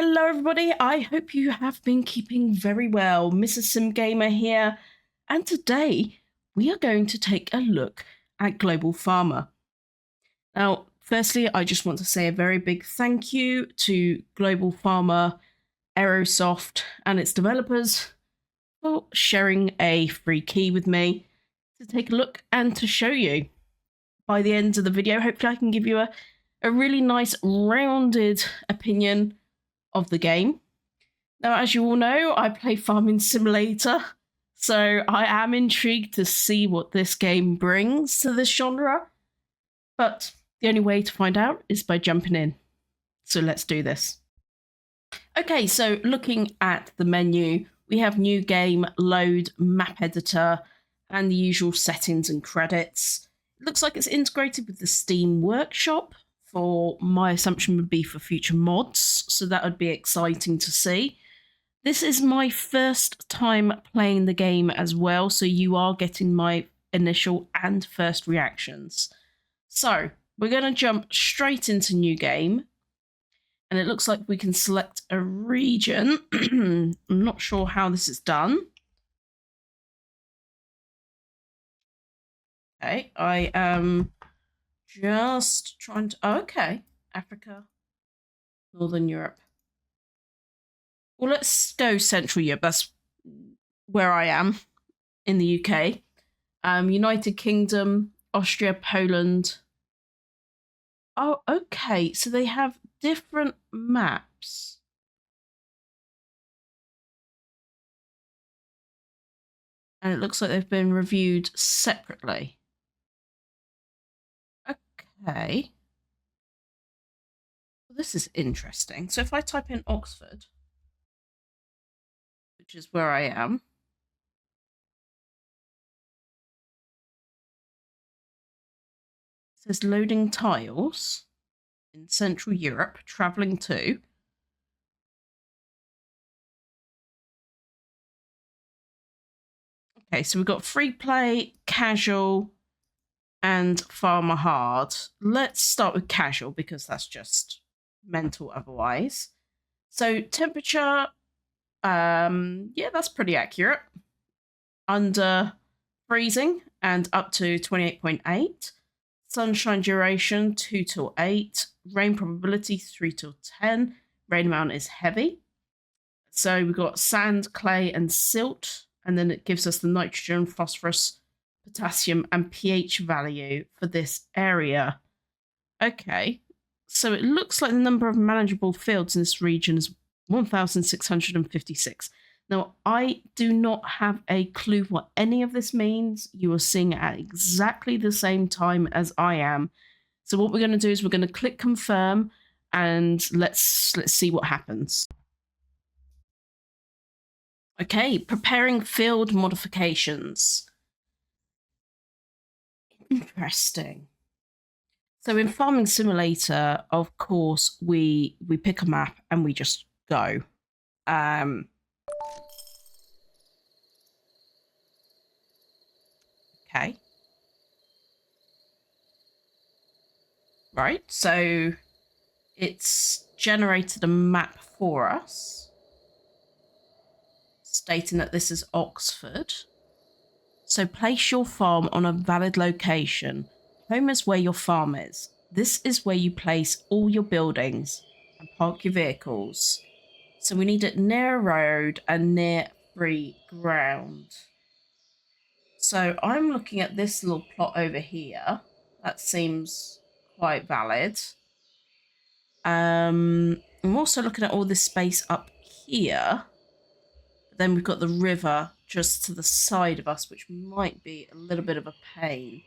Hello everybody, I hope you have been keeping very well. Mrs. Sim Gamer here, and today we are going to take a look at Global Farmer. Now, firstly, I just want to say a very big thank you to Global Farmer, Aerosoft and its developers for sharing a free key with me to take a look and to show you. By the end of the video, hopefully I can give you a really nice rounded opinion of the game. Now, as you all know, I play Farming Simulator, so I am intrigued to see what this game brings to this genre, but the only way to find out is by jumping in. So let's do this. Okay, so looking at the menu, we have new game, load, map editor, and the usual settings and credits. It looks like it's integrated with the Steam Workshop, for my assumption would be for future mods, so that would be exciting to see. This is my first time playing the game as well, so you are getting my initial and first reactions. So we're going to jump straight into new game, and it looks like we can select a region. I'm not sure how this is done. Okay, I am just trying to... Oh, okay, Africa, Northern Europe. Well, let's go Central Europe. That's where I am in the UK. United Kingdom, Austria, Poland. Oh, okay. So they have different maps. And it looks like they've been reviewed separately. Okay. Well, this is interesting. So if I type in Oxford, which is where I am, it says loading tiles in Central Europe, traveling to. Okay, so we've got free play, casual, and farmer hard. Let's start with casual because that's just mental otherwise. So temperature, yeah, that's pretty accurate. Under freezing and up to 28.8. Sunshine duration 2 till 8. Rain probability 3 till 10. Rain amount is heavy. So we've got sand, clay, and silt, and then it gives us the nitrogen, phosphorus, potassium, and pH value for this area. Okay, so it looks like the number of manageable fields in this region is 1,656. Now, I do not have a clue what any of this means. You are seeing it at exactly the same time as I am. So what we're going to do is we're going to click confirm, and let's see what happens. Okay, preparing field modifications. Interesting. So in Farming Simulator, of course, we pick a map and we just go. Okay. Right, so it's generated a map for us, stating that this is Oxford. So place your farm on a valid location. Home is where your farm is. This is where you place all your buildings and park your vehicles. So we need it near a road and near free ground. So I'm looking at this little plot over here. That seems quite valid. I'm also looking at all this space up here. Then we've got the river just to the side of us, which might be a little bit of a pain.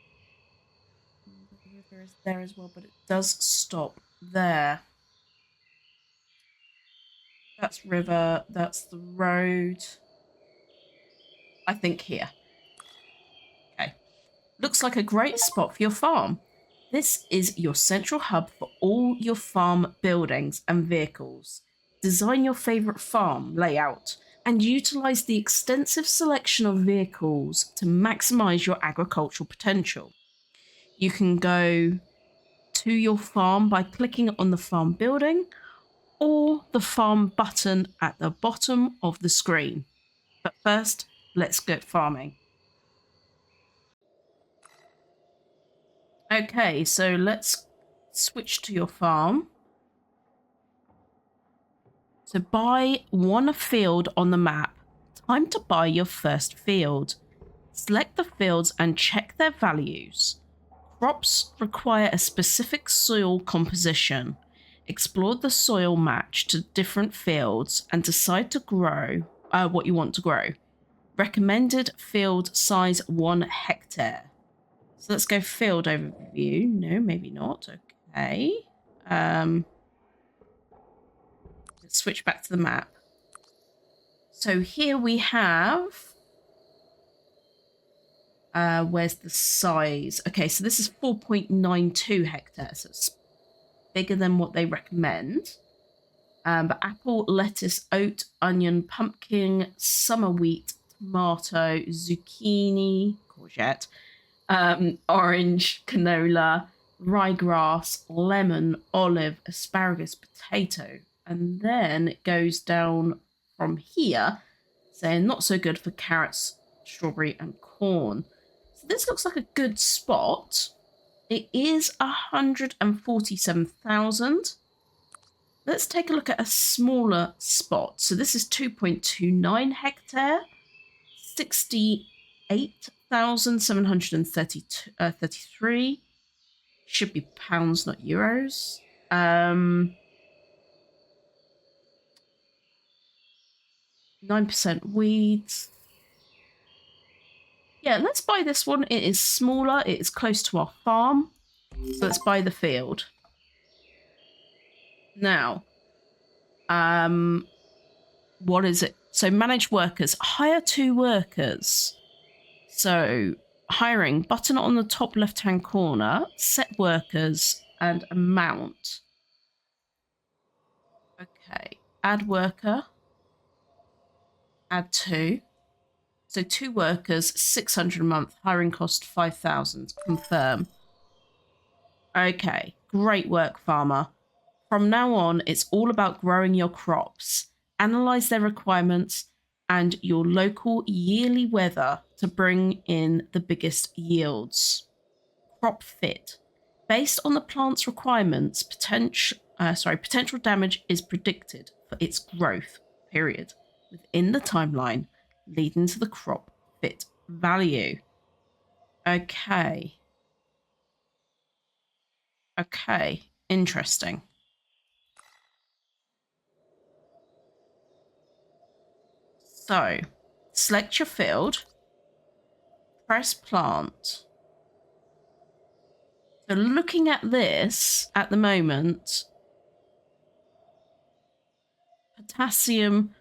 The river is there as well, but it does stop there. That's river, that's the road. I think here. Okay. Looks like a great spot for your farm. This is your central hub for all your farm buildings and vehicles. Design your favorite farm layout and utilize the extensive selection of vehicles to maximize your agricultural potential. You can go to your farm by clicking on the farm building, or the farm button at the bottom of the screen. But first, let's get farming. Okay, so let's switch to your farm. So buy one field on the map. Time to buy your first field. Select the fields and check their values. Crops require a specific soil composition. Explore the soil match to different fields and decide to grow what you want to grow. Recommended field size 1 hectare. So let's go field overview. No, maybe not. Okay. Let's switch back to the map. So here we have... where's the size? Okay, so this is 4.92 hectares. So it's bigger than what they recommend. But apple, lettuce, oat, onion, pumpkin, summer wheat, tomato, zucchini, courgette, orange, canola, ryegrass, lemon, olive, asparagus, potato. And then it goes down from here, saying not so good for carrots, strawberry, and corn. So this looks like a good spot. It is 147,000. Let's take a look at a smaller spot. So this is 2.29 hectare, 68,733. Should be pounds, not euros. 9% weeds. Yeah, let's buy this one. It is smaller. It is close to our farm. So let's buy the field. Now, what is it? So manage workers. Hire 2 workers. So hiring, button on the top left-hand corner, set workers and amount. Okay, add worker. Add 2. So 2 workers, 600 a month, hiring cost 5,000. Confirm. Okay, great work, farmer. From now on, it's all about growing your crops. Analyze their requirements and your local yearly weather to bring in the biggest yields. Crop fit. Based on the plant's requirements, potential damage is predicted for its growth period within the timeline, leading to the crop fit value. Okay. Okay, interesting. So, select your field, press plant. So looking at this at the moment, potassium,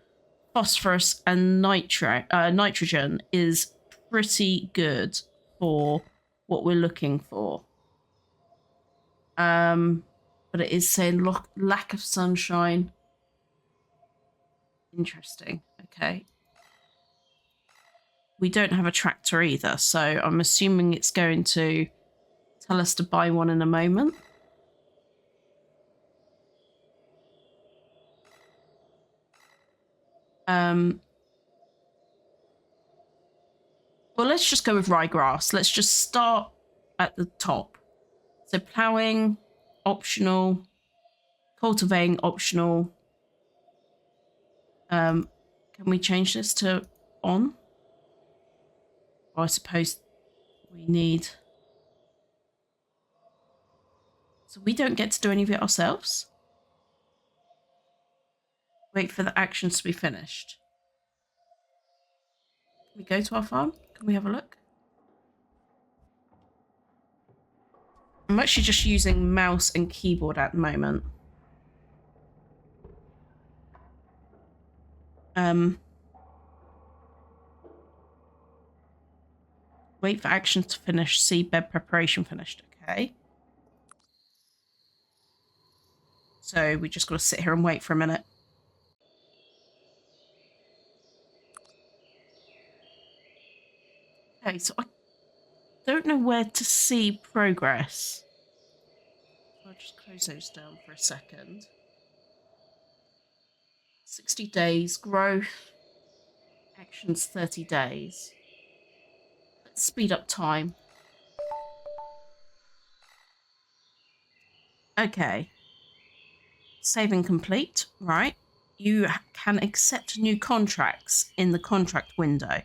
phosphorus, and nitrogen is pretty good for what we're looking for. But it is saying lack of sunshine. Interesting. Okay. We don't have a tractor either, so I'm assuming it's going to tell us to buy one in a moment. Well, let's just go with ryegrass. Let's just start at the top. So ploughing, optional. Cultivating, optional. Can we change this to on? Or I suppose we need... So we don't get to do any of it ourselves? Wait for the actions to be finished. Can we go to our farm? Can we have a look? I'm actually just using mouse and keyboard at the moment. Wait for actions to finish. Seedbed preparation finished. Okay. So we just got to sit here and wait for a minute. Okay, so I don't know where to see progress. So I'll just close those down for a second. 60 days. Growth. Actions 30 days. Let's speed up time. Okay. Saving complete. Right. You can accept new contracts in the contract window. Not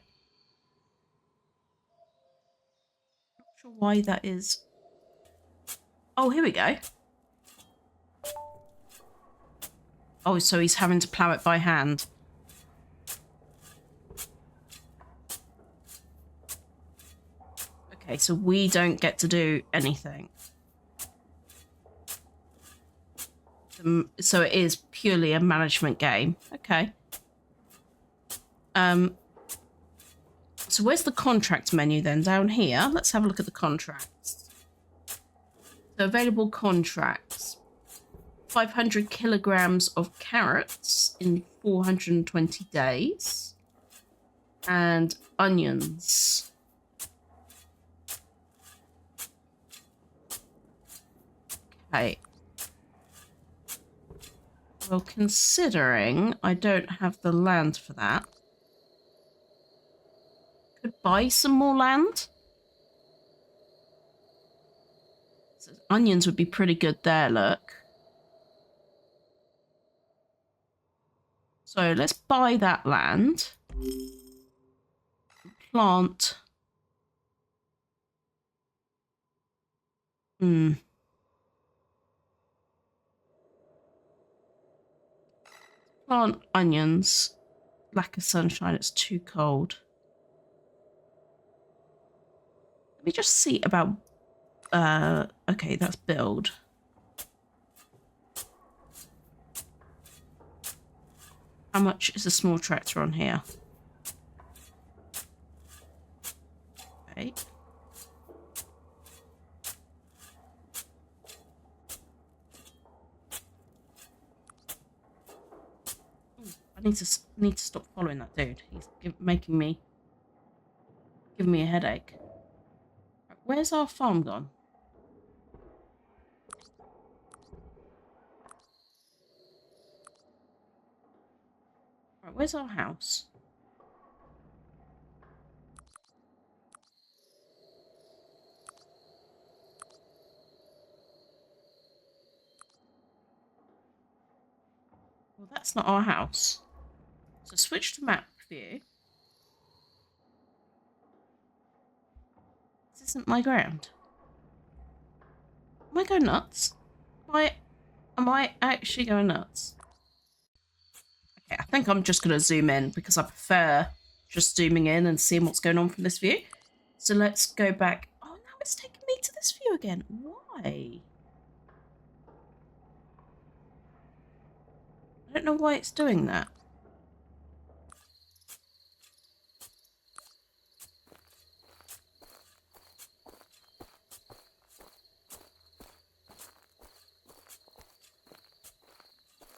sure why that is. Oh, here we go. Oh, so he's having to plough it by hand. Okay, so we don't get to do anything. So it is purely a management game. Okay. So where's the contract menu then? Down here. Let's have a look at the contracts. So available contracts. 500 kilograms of carrots in 420 days. And onions. Okay. Well, considering I don't have the land for that, could buy some more land. So onions would be pretty good there, look. So let's buy that land. Plant. Plant onions. Lack of sunshine, it's too cold. Let me just see about... okay, that's build. How much is a small tractor on here? Okay. I need to stop following that dude. He's giving me a headache. Where's our farm gone? Right, where's our house? Well, that's not our house. So switch to map view. This isn't my ground. Am I going nuts? Am I actually going nuts? Okay, I think I'm just going to zoom in because I prefer just zooming in and seeing what's going on from this view. So let's go back. Oh, now it's taking me to this view again. Why? I don't know why it's doing that.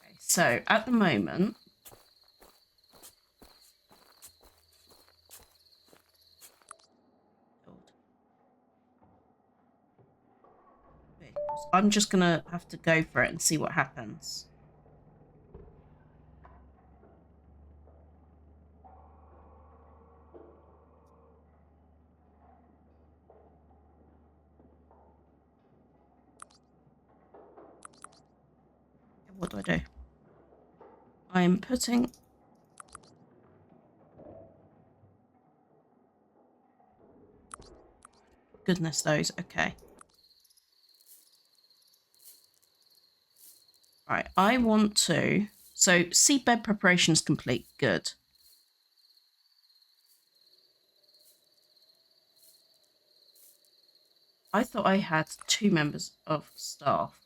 Okay, so at the moment, I'm just going to have to go for it and see what happens. What do I do? I'm putting... Goodness those, okay. Right, I want to... So, seedbed preparation is complete. Good. I thought I had 2 members of staff.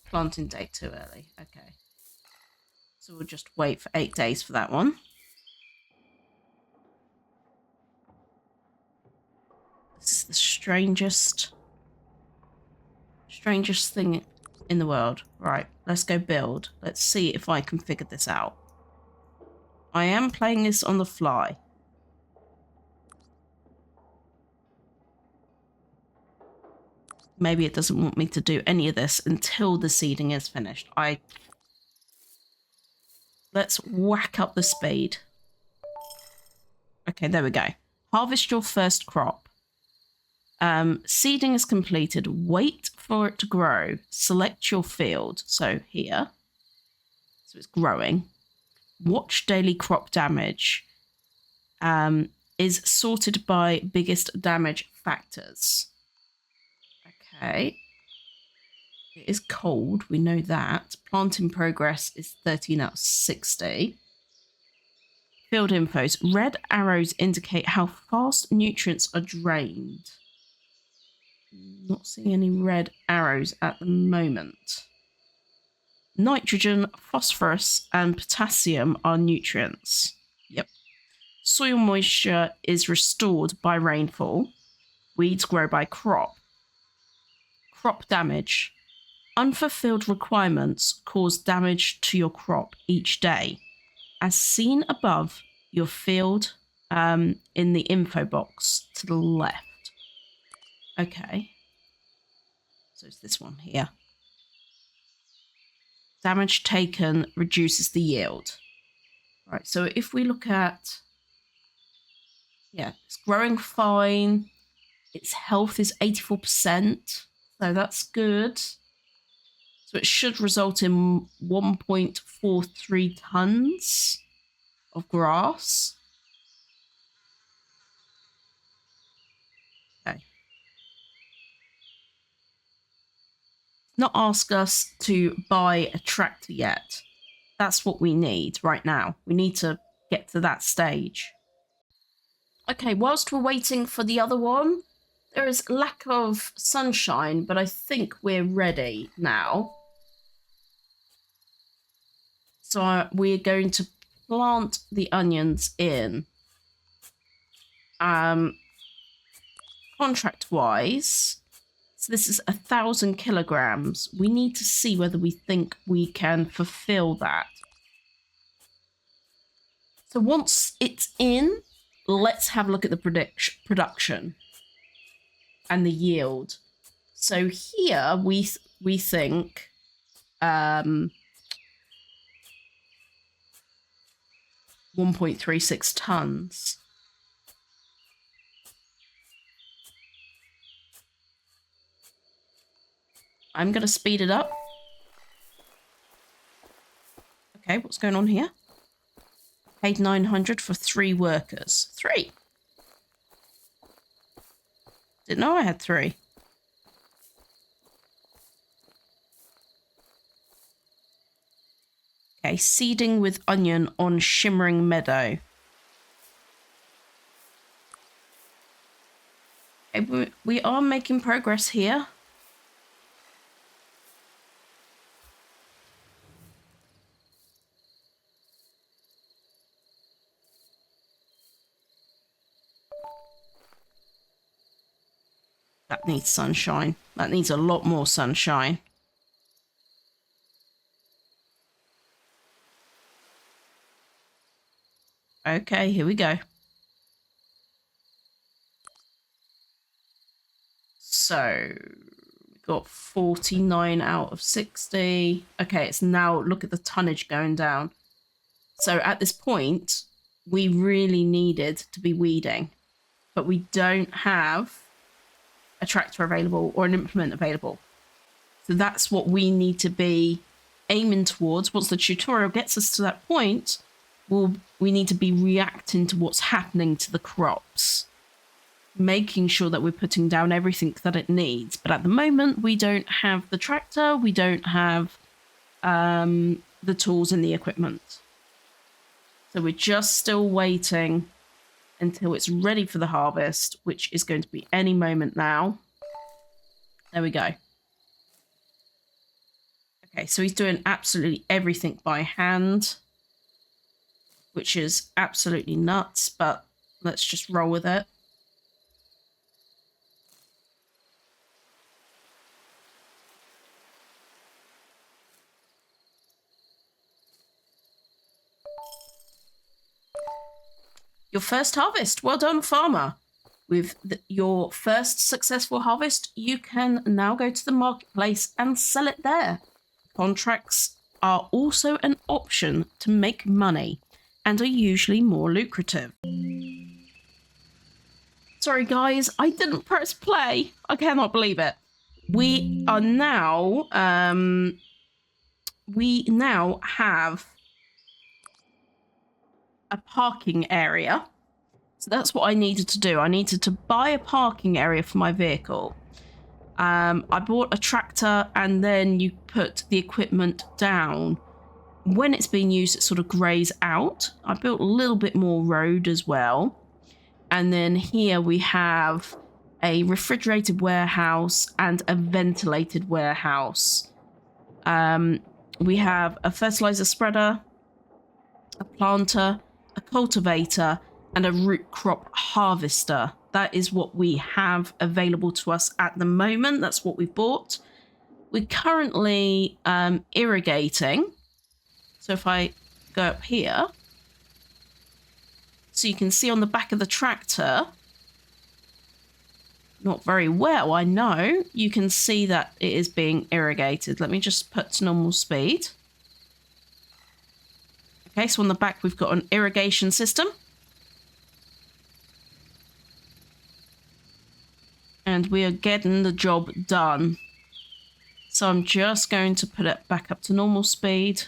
Planting date too early. Okay. So we'll just wait for 8 days for that one. This is the strangest thing in the world. Right, let's go build. Let's see if I can figure this out. I am playing this on the fly. maybe it doesn't want me to do any of this until the seeding is finished. Let's whack up the speed. Okay, there we go. Harvest your first crop. Seeding is completed. Wait for it to grow. Select your field. So here. So it's growing. Watch daily crop damage. Is sorted by biggest damage factors. Okay. It is cold. We know that. Plant in progress is 13 out of 60. Field infos. Red arrows indicate how fast nutrients are drained. Not seeing any red arrows at the moment. Nitrogen, phosphorus, and potassium are nutrients. Yep. Soil moisture is restored by rainfall. Weeds grow by crop. Crop damage. Unfulfilled requirements cause damage to your crop each day. As seen above, your field in the info box to the left. Okay. So it's this one here. Damage taken reduces the yield. Right, so if we look at... Yeah, it's growing fine. Its health is 84%. So that's good. So it should result in 1.43 tons of grass. Okay. Not ask us to buy a tractor yet. That's what we need right now. We need to get to that stage. Okay, whilst we're waiting for the other one, there is lack of sunshine, but I think we're ready now. So we're going to plant the onions in. Contract-wise, so this is 1,000 kilograms. We need to see whether we think we can fulfill that. So once it's in, let's have a look at the production and the yield. So here we think 1.36 tons. I'm going to speed it up. Okay, what's going on here? Paid 900 for 3 workers. 3. Didn't know I had 3. Okay, seeding with onion on shimmering meadow. Okay, we are making progress here. That needs sunshine. That needs a lot more sunshine. Okay, here we go. So, we got 49 out of 60. Okay, it's now, look at the tonnage going down. So at this point, we really needed to be weeding, but we don't have a tractor available or an implement available. So that's what we need to be aiming towards. Once the tutorial gets us to that point, we need to be reacting to what's happening to the crops, making sure that we're putting down everything that it needs. But at the moment, we don't have the tractor, we don't have the tools and the equipment. So we're just still waiting until it's ready for the harvest, which is going to be any moment now. There we go. Okay, so he's doing absolutely everything by hand, which is absolutely nuts, but let's just roll with it. Your first harvest. Well done, farmer. With your first successful harvest, you can now go to the marketplace and sell it there. Contracts are also an option to make money and are usually more lucrative. Sorry guys, I didn't press play. I cannot believe it. We are now, we now have a parking area. So that's what I needed to do. I needed to buy a parking area for my vehicle. I bought a tractor and then you put the equipment down. When it's being used, it sort of grays out. I built a little bit more road as well. And then here we have a refrigerated warehouse and a ventilated warehouse. We have a fertilizer spreader, a planter, a cultivator, and a root crop harvester. That is what we have available to us at the moment. That's what we've bought. We're currently irrigating. So if I go up here, so you can see on the back of the tractor, not very well, I know, you can see that it is being irrigated. Let me just put to normal speed. Okay, so on the back we've got an irrigation system. And we are getting the job done. So I'm just going to put it back up to normal speed.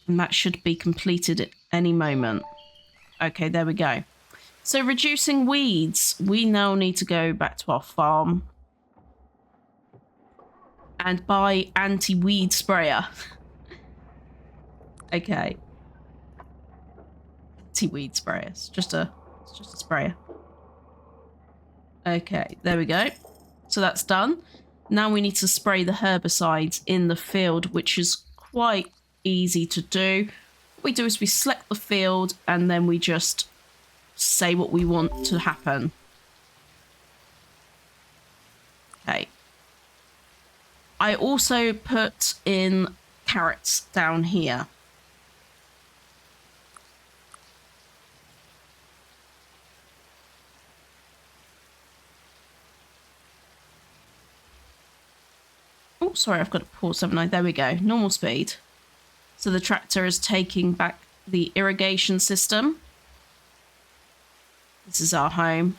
And that should be completed at any moment. Okay, there we go. So reducing weeds. We now need to go back to our farm. And buy anti-weed sprayer. Okay. Anti-weed sprayer. It's just a sprayer. Okay, there we go. So that's done. Now we need to spray the herbicides in the field, which is quite easy to do. What we do is we select the field and then we just say what we want to happen. Okay. I also put in carrots down here. Oh, sorry, I've got to pause, haven't I? There we go. Normal speed. So the tractor is taking back the irrigation system. This is our home.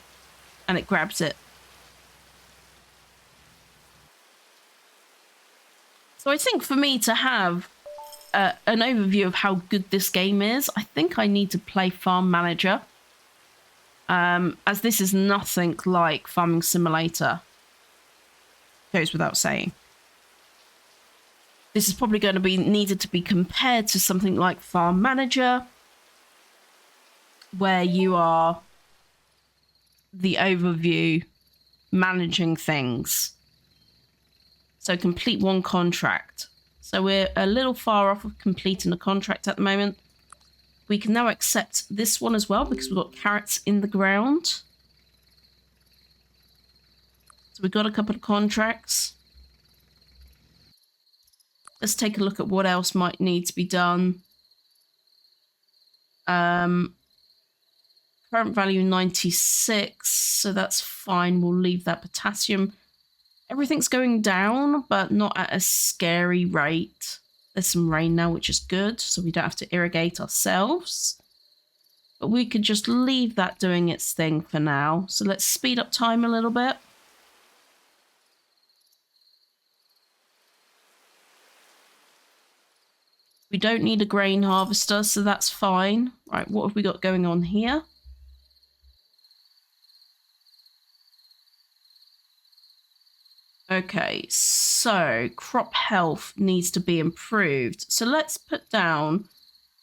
And it grabs it. So I think for me to have an overview of how good this game is, I think I need to play Farm Manager. As this is nothing like Farming Simulator. Goes without saying. This is probably going to be needed to be compared to something like Farm Manager, where you are the overview managing things. So complete one contract. So we're a little far off of completing a contract at the moment. We can now accept this one as well because we've got carrots in the ground. So we've got a couple of contracts. Let's take a look at what else might need to be done. Current value 96, so that's fine. We'll leave that. Potassium. Everything's going down, but not at a scary rate. There's some rain now, which is good, so we don't have to irrigate ourselves. But we could just leave that doing its thing for now. So let's speed up time a little bit. We don't need a grain harvester, so that's fine. Right, what have we got going on here? Okay, so crop health needs to be improved. So let's put down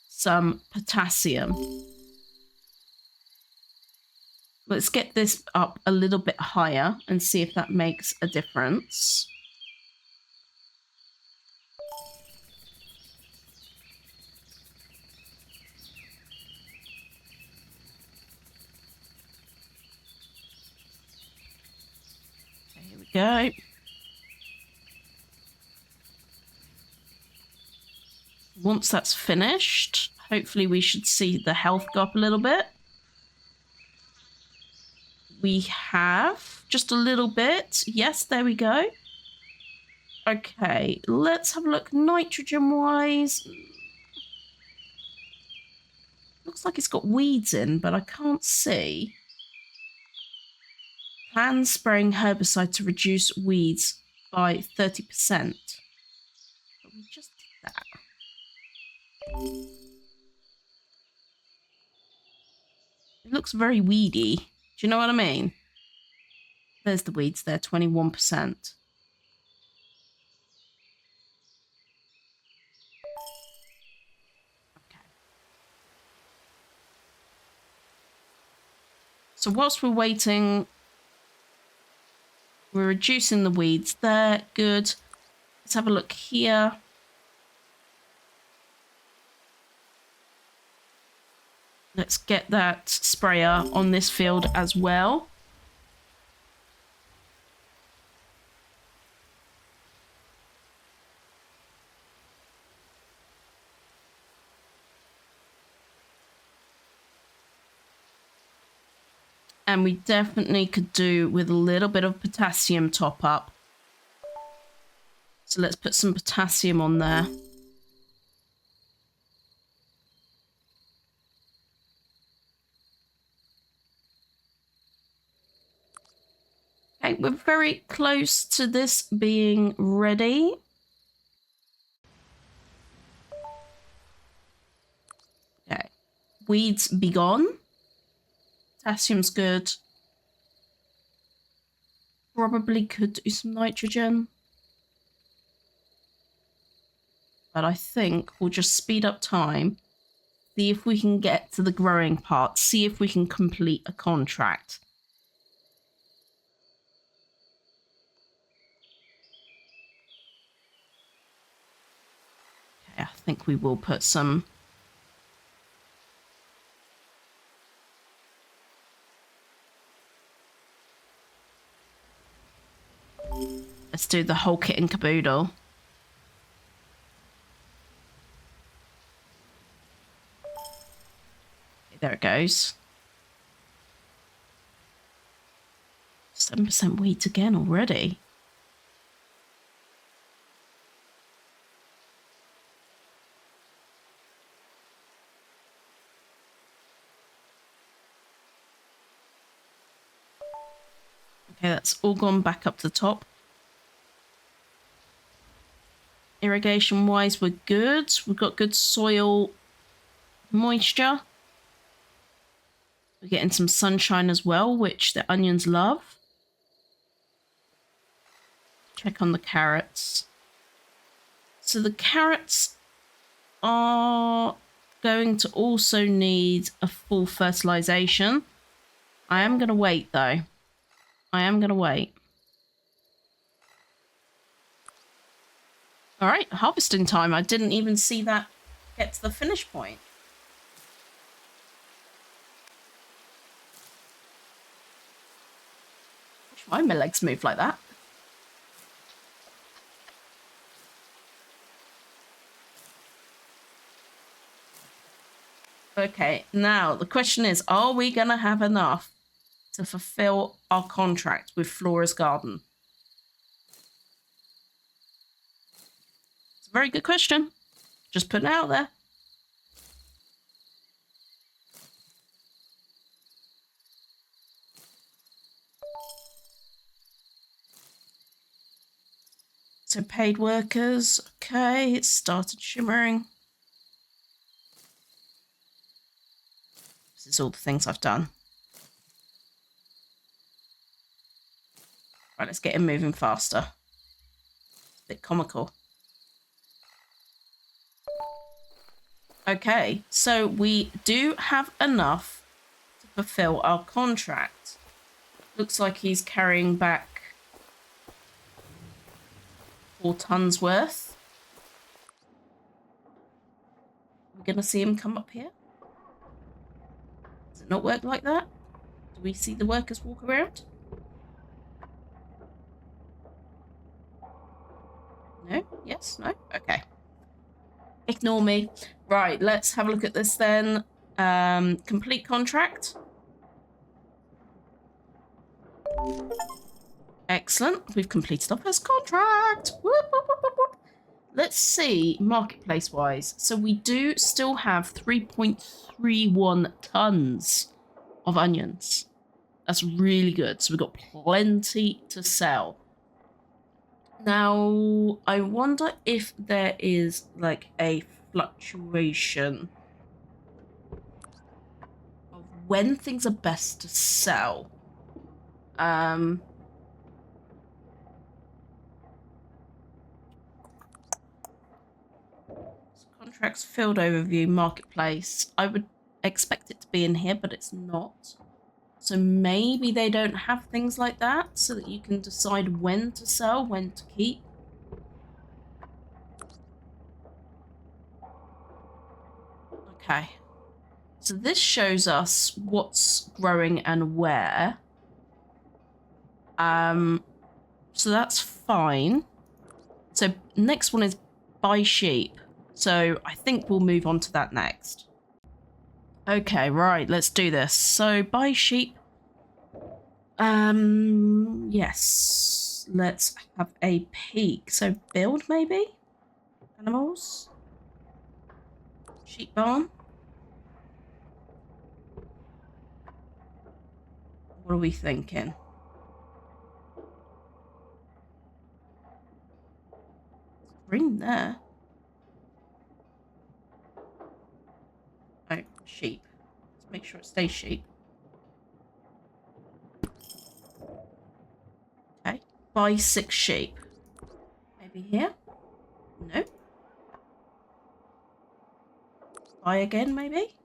some potassium. Let's get this up a little bit higher and see if that makes a difference. Go. Once that's finished, hopefully we should see the health go up a little bit. we have just a little bit. Yes, there we go. Okay, let's have a look nitrogen-wise. Looks like it's got weeds in, but I can't see. Plan spraying herbicide to reduce weeds by 30%. But we just did that. It looks very weedy. Do you know what I mean? There's the weeds there, 21%. So whilst we're waiting, we're reducing the weeds there. Good. Let's have a look here. Let's get that sprayer on this field as well. And we definitely could do with a little bit of potassium top up. So let's put some potassium on there. Okay, we're very close to this being ready. Okay, weeds be gone. Potassium's good. Probably could do some nitrogen. But I think we'll just speed up time. See if we can get to the growing part. See if we can complete a contract. Okay, I think we will put some... Let's do the whole kit and caboodle. Okay, there it goes. 7% weeds again already. Okay, that's all gone back up to the top. Irrigation wise, we're good. We've got good soil moisture. We're getting some sunshine as well, which the onions love. Check on the carrots. So the carrots are going to also need a full fertilization. I am going to wait though. I am going to wait. All right, harvesting time. I didn't even see that get to the finish point. Why my legs move like that? Okay, now the question is, are we going to have enough to fulfill our contract with Flora's Garden? It's a very good question. Just putting it out there. So paid workers. Okay, it started shimmering. This is all the things I've done. Right, let's get him moving faster. It's a bit comical. Okay, so we do have enough to fulfill our contract. Looks like he's carrying back 4 tons worth. We're going to see him come up here. Does it not work like that? Do we see the workers walk around? No? Yes? No? Okay. Ignore me. Right, let's have a look at this then. Complete contract. Excellent. We've completed our first contract. Whoop, whoop, whoop, whoop, whoop. Let's see, marketplace-wise. So we do still have 3.31 tons of onions. That's really good. So we've got plenty to sell. Now, I wonder if there is like a fluctuation of when things are best to sell. Contracts, field overview, marketplace. I would expect it to be in here, but it's not. So maybe they don't have things like that so that you can decide when to sell, when to keep. Okay. So this shows us what's growing and where. So that's fine. So next one is buy sheep. So I think we'll move on to that next. Okay, right, let's do this. So buy sheep. Yes. Let's have a peek. So build maybe? Animals? Sheep barn? What are we thinking? Green there. Oh, sheep. Let's make sure it stays sheep. Okay. Buy 6 sheep. Maybe here? No. Buy again, maybe?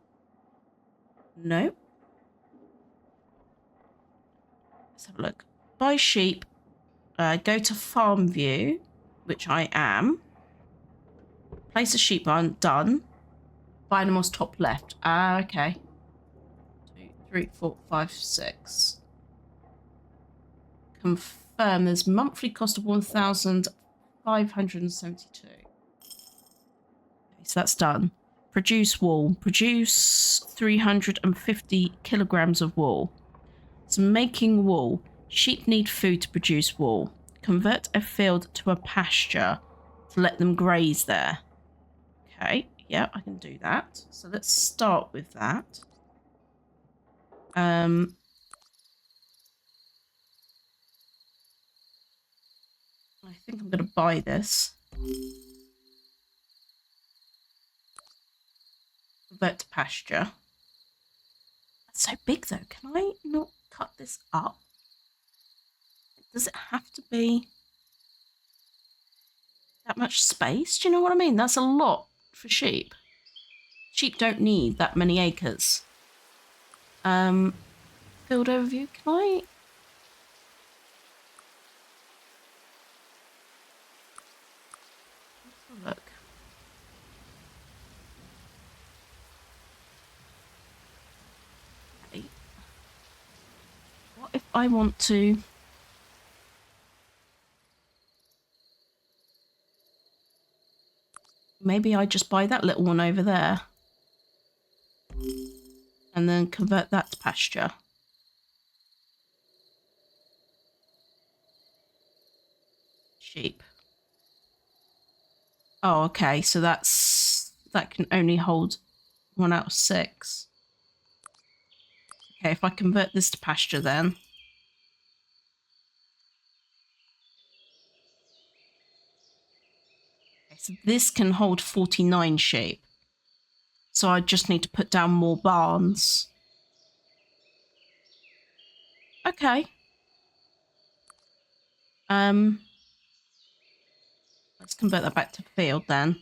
No. Let's have a look. Buy sheep. Go to farm view, which I am. Place a sheep barn. Done. Buy animals top left. Ah, okay. 2, 3, 4, 5, 6. Confirm there's monthly cost of 1,572. Okay, so that's done. Produce wool. Produce 350 kilograms of wool. So making wool. Sheep need food to produce wool. Convert a field to a pasture to let them graze there. Okay, yeah, I can do that. So let's start with that. I think I'm going to buy this. Convert to pasture. That's so big though. Can I not cut this up? Does it have to be that much space? Do you know what I mean? That's a lot for sheep. Sheep don't need that many acres. Field overview. Can I? Let's have a look. Okay. What if I want to? Maybe I just buy that little one over there. And then convert that to pasture. Sheep. Oh, okay. So that can only hold 1 out of 6. Okay, if I convert this to pasture then. Okay, so this can hold 49 sheep. So I just need to put down more barns. Okay. Let's convert that back to field then.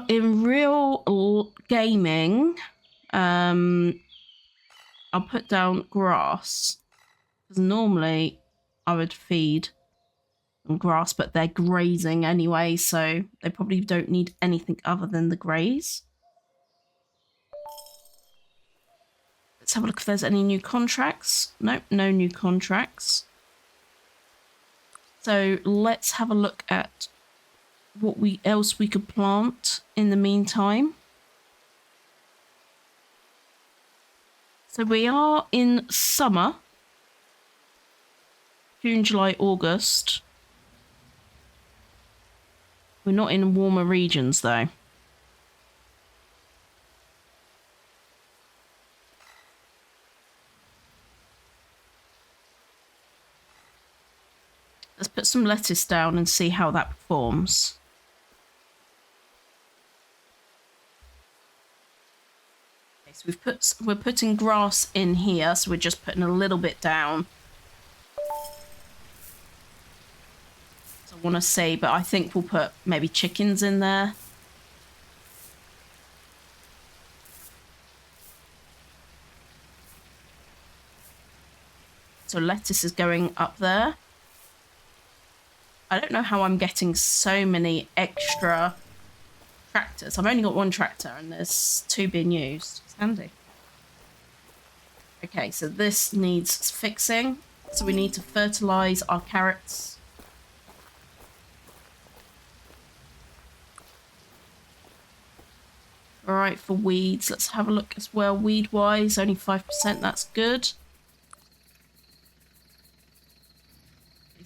In real gaming, I'll put down grass. Because normally I would feed them grass, but they're grazing anyway, so they probably don't need anything other than the graze. Let's have a look if there's any new contracts. Nope, no new contracts. So let's have a look at what else we could plant in the meantime. So we are in summer. June, July, August. We're not in warmer regions though. Let's put some lettuce down and see how that performs. Okay, so we're putting grass in here, so we're just putting a little bit down. So I want to say, but I think we'll put maybe chickens in there. So lettuce is going up there. I don't know how I'm getting so many extra tractors. I've only got one tractor and there's 2 being used. It's handy. Okay, so this needs fixing. So we need to fertilize our carrots. All right, for weeds, let's have a look as well. Weed-wise, only 5%, that's good.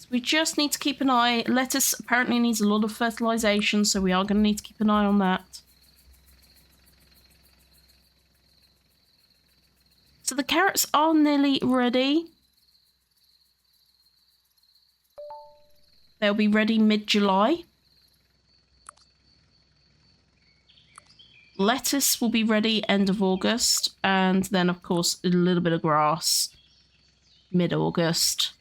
We just need to keep an eye. Lettuce apparently needs a lot of fertilization, so we are going to need to keep an eye on that. So the carrots are nearly ready. They'll be ready mid-July. Lettuce will be ready end of August, and then of course a little bit of grass mid-August.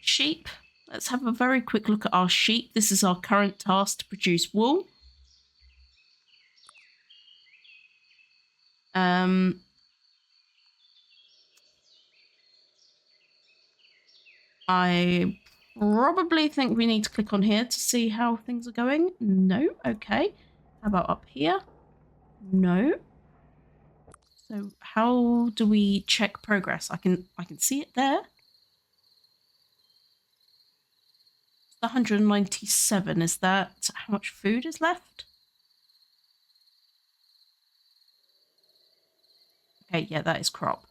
Sheep. Let's have a very quick look at our sheep. This is our current task to produce wool. I probably think we need to click on here to see how things are going. No. Okay. How about up here? No. So how do we check progress? I can see it there. 197. Is that how much food is left? Okay, yeah, that is crop.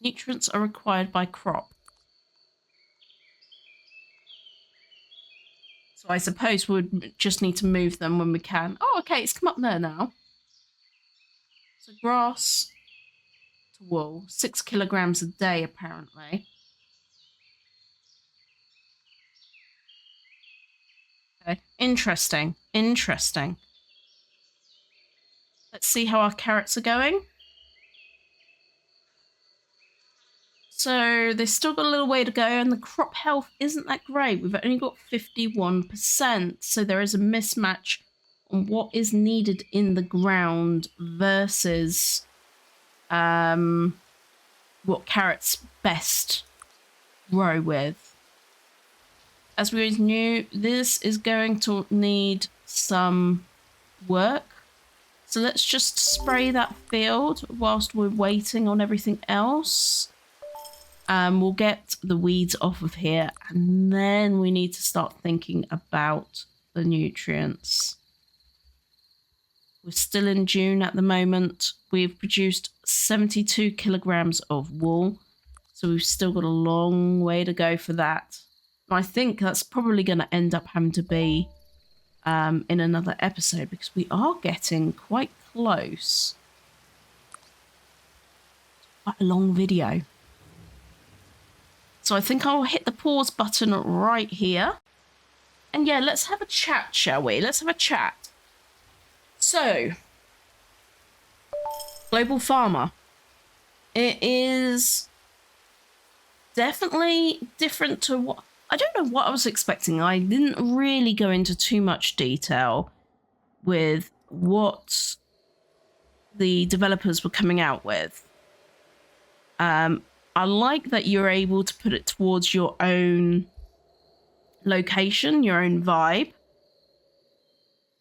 Nutrients are required by crop. So I suppose we'd just need to move them when we can. Oh, okay, it's come up there now. So grass to wool, 6 kilograms a day, apparently. Okay, interesting, interesting. Let's see how our carrots are going. So they've still got a little way to go, and the crop health isn't that great. We've only got 51%, so there is a mismatch on what is needed in the ground versus what carrots best grow with. As we always knew, this is going to need some work. So let's just spray that field whilst we're waiting on everything else. We'll get the weeds off of here, and then we need to start thinking about the nutrients. We're still in June at the moment. We've produced 72 kilograms of wool, so we've still got a long way to go for that. I think that's probably going to end up having to be in another episode, because we are getting quite close. Quite a long video. So I think I'll hit the pause button right here. And yeah, let's have a chat, shall we? Let's have a chat. So, Global Farmer. It is definitely different to what... I don't know what I was expecting. I didn't really go into too much detail with what the developers were coming out with. I like that you're able to put it towards your own location, your own vibe.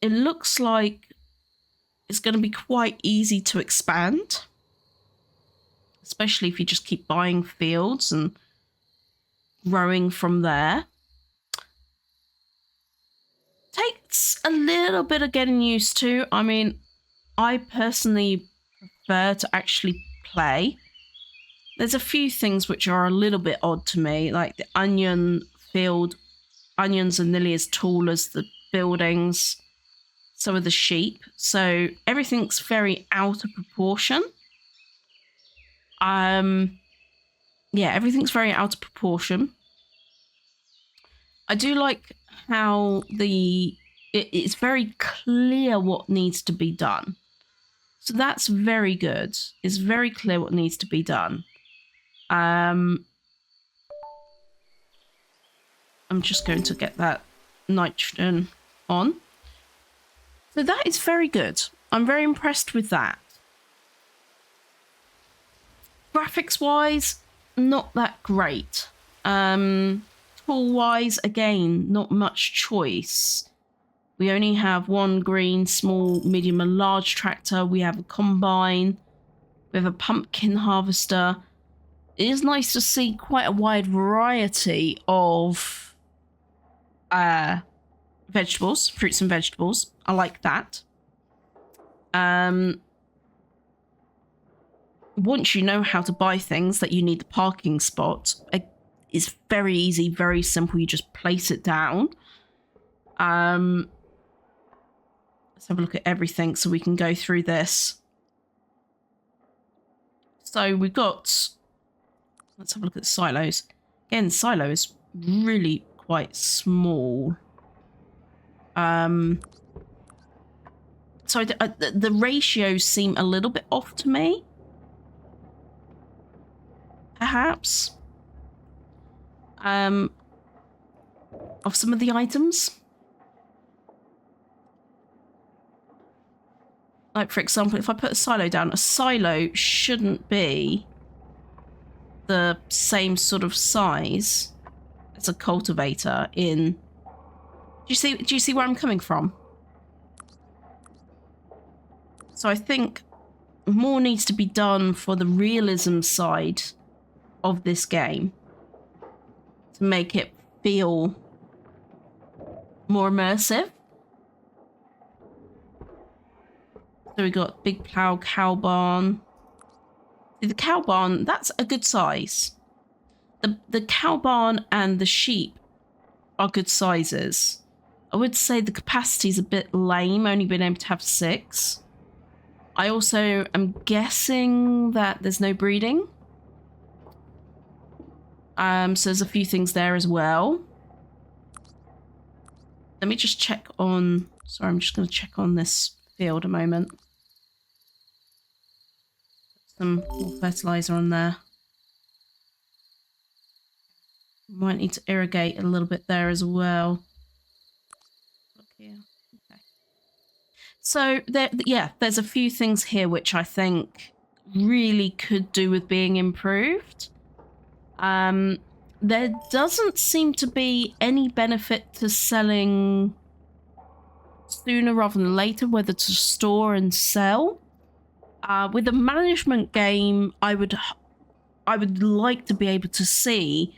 It looks like it's going to be quite easy to expand, especially if you just keep buying fields and growing from there. Takes a little bit of getting used to. I mean, I personally prefer to actually play. There's a few things which are a little bit odd to me, like the onion field. Onions are nearly as tall as the buildings. So are the sheep. So everything's very out of proportion. Yeah, everything's very out of proportion. I do like how it's very clear what needs to be done. So that's very good. It's very clear what needs to be done. I'm just going to get that nitrogen on. So that is very good. I'm very impressed with that. Graphics-wise, not that great. Tool-wise, again, not much choice. We only have one green, small, medium, and large tractor. We have a combine. We have a pumpkin harvester. It is nice to see quite a wide variety of vegetables, fruits and vegetables. I like that. Once you know how to buy things that you need the parking spot, it's very easy, very simple. You just place it down. Let's have a look at everything so we can go through this. So we've got, let's have a look at the silos. Again, silo is really quite small. So the ratios seem a little bit off to me. Perhaps. Of some of the items. Like, for example, if I put a silo down, a silo shouldn't be the same sort of size as a cultivator in... Do you see where I'm coming from? So I think more needs to be done for the realism side of this game to make it feel more immersive. So we got big plough cow barn. See, the cow barn, that's a good size. The cow barn and the sheep are good sizes. I would say the capacity is a bit lame, only being able to have 6. I also am guessing that there's no breeding. So there's a few things there as well. Let me just check on... Sorry, I'm just going to check on this field a moment. Some more fertilizer on there. Might need to irrigate a little bit there as well. Look here. Okay. So there's a few things here which I think really could do with being improved. There doesn't seem to be any benefit to selling sooner rather than later, whether to store and sell. With a management game, I would like to be able to see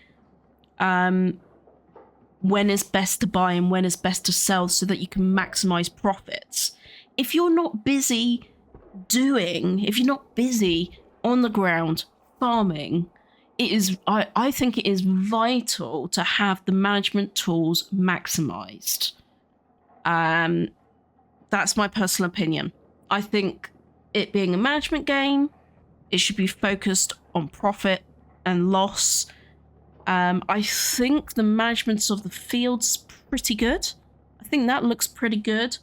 when is best to buy and when is best to sell so that you can maximize profits. If you're not busy on the ground farming, I think it is vital to have the management tools maximized. That's my personal opinion. I think it being a management game, it should be focused on profit and loss. I think the management of the field's pretty good. I think that looks pretty good.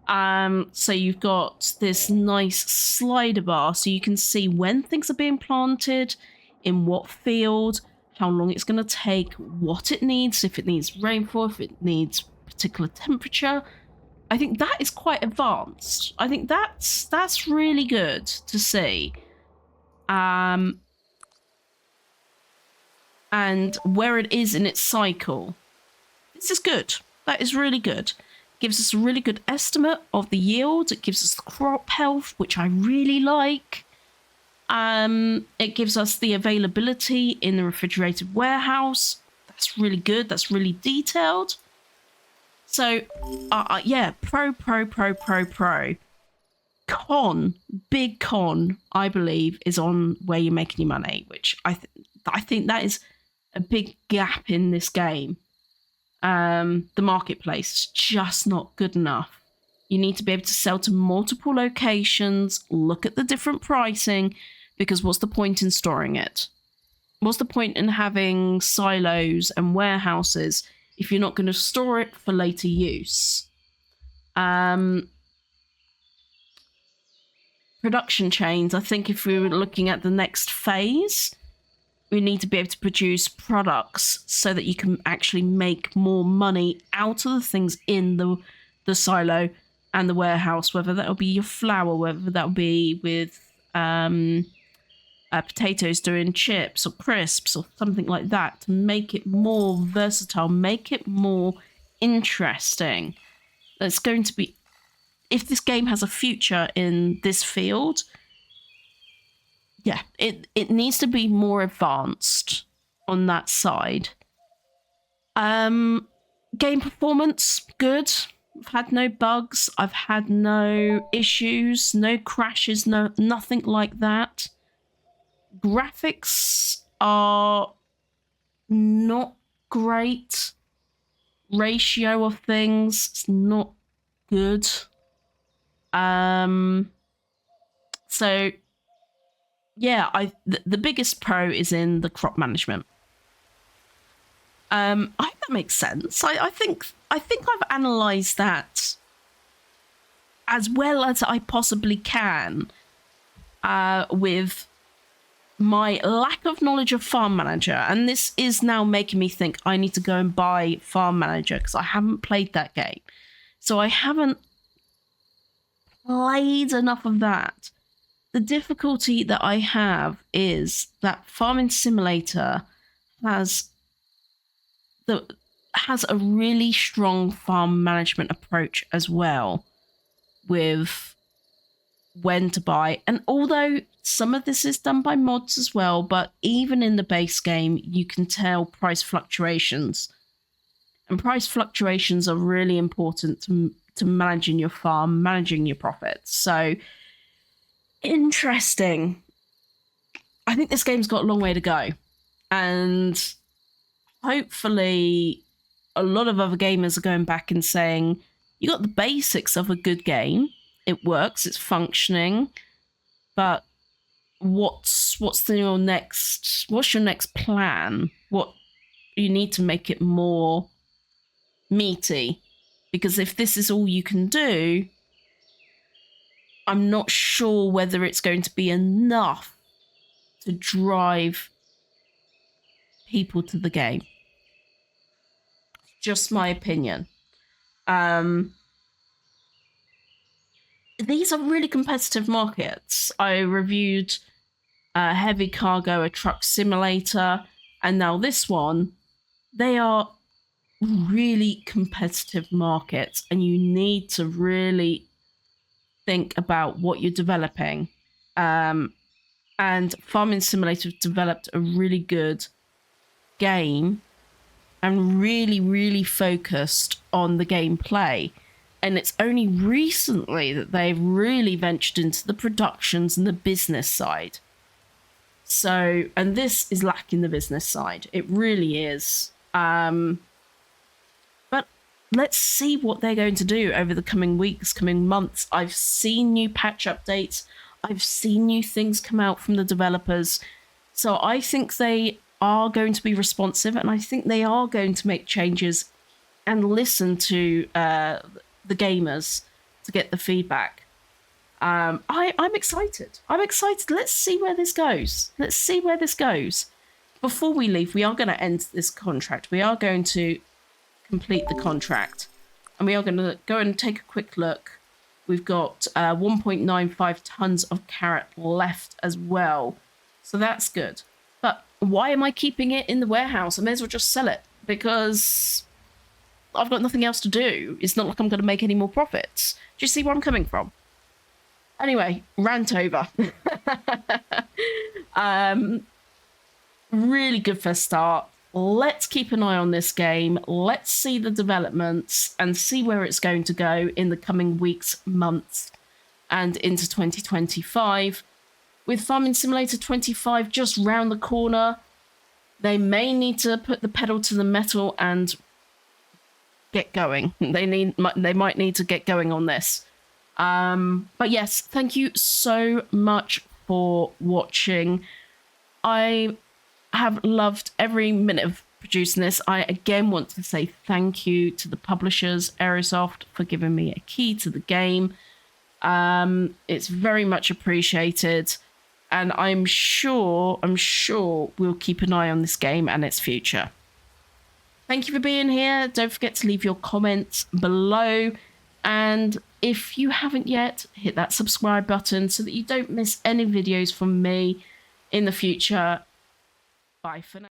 So you've got this nice slider bar so you can see when things are being planted, in what field, how long it's going to take, what it needs, if it needs rainfall, if it needs particular temperature. I think that is quite advanced. I think that's really good to see. And where it is in its cycle. This is good. That is really good. Gives us a really good estimate of the yield. It gives us the crop health, which I really like. It gives us the availability in the refrigerated warehouse. That's really good. That's really detailed. So, yeah, pro. Con, big con, I believe, is on where you're making your money, which I think that is a big gap in this game. The marketplace is just not good enough. You need to be able to sell to multiple locations, look at the different pricing, because what's the point in storing it? What's the point in having silos and warehouses if you're not going to store it for later use? Production chains, I think if we were looking at the next phase, we need to be able to produce products so that you can actually make more money out of the things in the silo and the warehouse, whether that'll be your flour, whether that'll be with potatoes doing chips or crisps or something like that, to make it more versatile, make it more interesting. It's going to be, if this game has a future in this field, yeah, it needs to be more advanced on that side. Game performance, good. I've had no bugs. I've had no issues, no crashes, nothing like that. Graphics are not great. Ratio of things, it's not good. So yeah, the biggest pro is in the crop management. I hope that makes sense. I think I've analysed that as well as I possibly can, with my lack of knowledge of Farm Manager, and this is now making me think I need to go and buy Farm Manager because I haven't played that game, so I haven't played enough of that. The difficulty that I have is that Farming Simulator has a really strong farm management approach as well, with when to buy. And although some of this is done by mods as well, but even in the base game, you can tell price fluctuations. And price fluctuations are really important to managing your farm, managing your profits. So, interesting. I think this game's got a long way to go. And hopefully a lot of other gamers are going back and saying, you got the basics of a good game. It works, it's functioning, but what's your next plan? What you need to make it more meaty, because if this is all you can do, I'm not sure whether it's going to be enough to drive people to the game. Just my opinion. These are really competitive markets. I reviewed Heavy Cargo, a truck simulator, and now this one. They are really competitive markets, and you need to really think about what you're developing. And Farming Simulator developed a really good game and really, really focused on the gameplay. And it's only recently that they've really ventured into the productions and the business side. So, and this is lacking the business side. It really is. But let's see what they're going to do over the coming weeks, coming months. I've seen new patch updates. I've seen new things come out from the developers. So I think they are going to be responsive, and I think they are going to make changes and listen to the gamers to get the feedback. I'm excited. Let's see where this goes. Before we leave, we are going to end this contract. We are going to complete the contract, and we are going to go and take a quick look. We've got 1.95 tons of carrot left as well, so that's good. But why am I keeping it in the warehouse? I may as well just sell it, because I've got nothing else to do. It's not like I'm going to make any more profits. Do you see where I'm coming from? Anyway, rant over. Really good first start. let's keep an eye on this game. Let's see the developments and see where it's going to go in the coming weeks, months, and into 2025. With Farming Simulator 25 just round the corner, they may need to put the pedal to the metal and get going. They might need to get going on this. But yes, thank you so much for watching. I have loved every minute of producing this. I again want to say thank you to the publishers, Aerosoft, for giving me a key to the game. It's very much appreciated, and I'm sure we'll keep an eye on this game and its future. Thank you for being here. Don't forget to leave your comments below, and if you haven't yet, hit that subscribe button so that you don't miss any videos from me in the future. Bye for now.